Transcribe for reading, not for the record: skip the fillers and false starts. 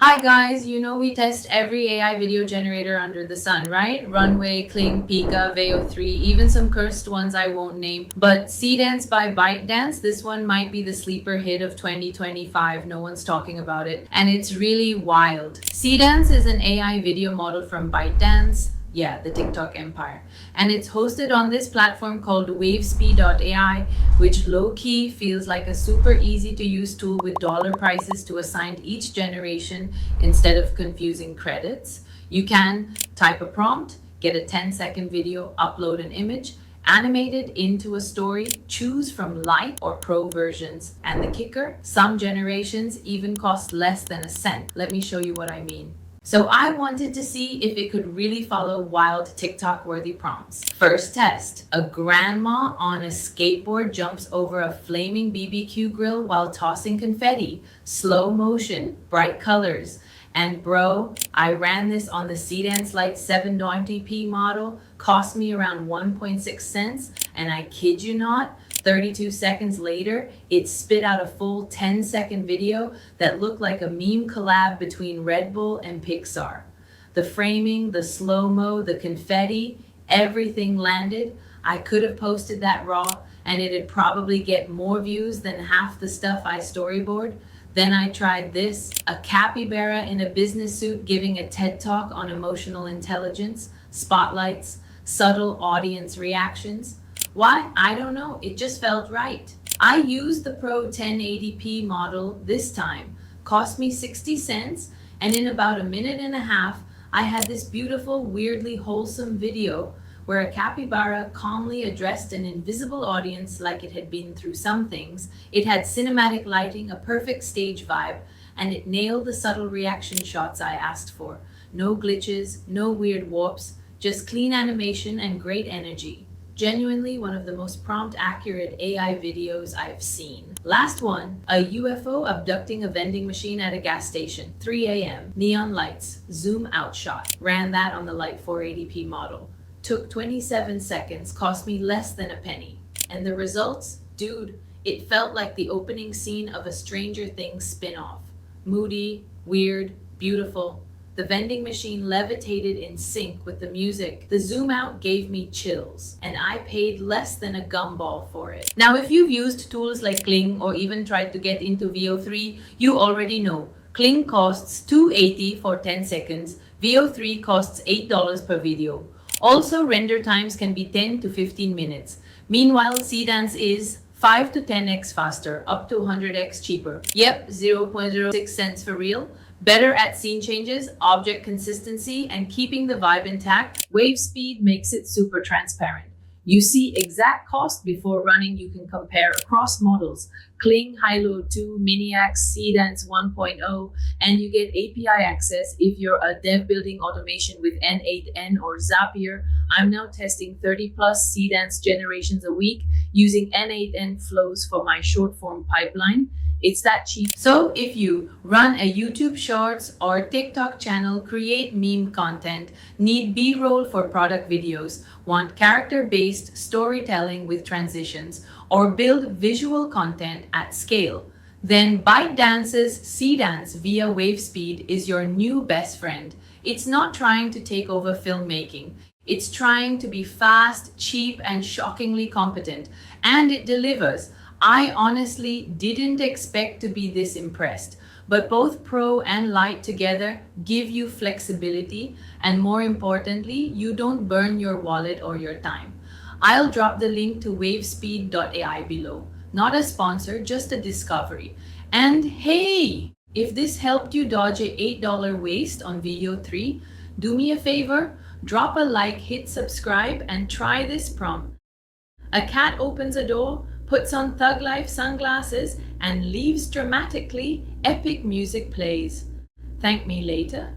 Hi guys, you know we test every AI video generator under the sun, right? Runway, Kling, Pika, VEO3, even some cursed ones I won't name. But Seedance by Bytedance, this one might be the sleeper hit of 2025. No one's talking about it. And it's really wild. Seedance is an AI video model from Bytedance. Yeah, the TikTok empire. And it's hosted on this platform called WaveSpeed.ai, which low-key feels like a super easy to use tool with dollar prices to assign each generation instead of confusing credits. You can type a prompt, get a 10-second video, upload an image, animate it into a story, choose from light or pro versions. And the kicker, some generations even cost less than a cent. Let me show you what I mean. So I wanted to see if it could really follow wild TikTok-worthy prompts. First test. A grandma on a skateboard jumps over a flaming BBQ grill while tossing confetti. Slow motion, bright colors. And bro, I ran this on the Seedance Lite 720p model, cost me around 1.6 cents, and I kid you not, 32 seconds later, it spit out a full 10-second video that looked like a meme collab between Red Bull and Pixar. The framing, the slow-mo, the confetti, everything landed. I could have posted that raw, and it'd probably get more views than half the stuff I storyboard. Then I tried this, a capybara in a business suit giving a TED Talk on emotional intelligence, spotlights, subtle audience reactions. Why? I don't know. It just felt right. I used the Pro 1080p model this time. Cost me 60 cents, and in about a minute and a half, I had this beautiful, weirdly wholesome video where a capybara calmly addressed an invisible audience like it had been through some things. It had cinematic lighting, a perfect stage vibe, and it nailed the subtle reaction shots I asked for. No glitches, no weird warps, just clean animation and great energy. Genuinely one of the most prompt accurate AI videos I've seen. Last one, a UFO abducting a vending machine at a gas station, 3 a.m. Neon lights, zoom out shot. Ran that on the Lite 480p model. Took 27 seconds, cost me less than a penny. And the results? Dude, it felt like the opening scene of a Stranger Things spin-off. Moody, weird, beautiful. The vending machine levitated in sync with the music. The zoom out gave me chills, and I paid less than a gumball for it. Now, if you've used tools like Kling or even tried to get into VEO3, you already know. Kling costs $2.80 for 10 seconds. VEO3 costs $8 per video. Also, render times can be 10 to 15 minutes. Meanwhile, Seedance is 5 to 10x faster, up to 100x cheaper. Yep, 0.06 cents for real. Better at scene changes, object consistency, and keeping the vibe intact. WaveSpeed makes it super transparent. You see exact cost before running. You can compare across models. Kling, Hailuo 2, Miniax, Seedance 1.0, and you get API access if you're a dev building automation with N8N or Zapier. I'm now testing 30 plus Seedance generations a week using N8N flows for my short form pipeline. It's that cheap. So if you run a YouTube Shorts or TikTok channel, create meme content, need B-roll for product videos, want character-based storytelling with transitions, or build visual content at scale, then Bytedance's Seedance via WaveSpeed is your new best friend. It's not trying to take over filmmaking. It's trying to be fast, cheap, and shockingly competent. And it delivers. I honestly didn't expect to be this impressed, but both Pro and Lite together give you flexibility, and more importantly, you don't burn your wallet or your time. I'll drop the link to WaveSpeed.ai below. Not a sponsor, just a discovery. And hey, if this helped you dodge a $8 waste on VEO3, do me a favor, drop a like, hit subscribe, and try this prompt. A cat opens a door, puts on Thug Life sunglasses, and leaves dramatically. Epic music plays. Thank me later.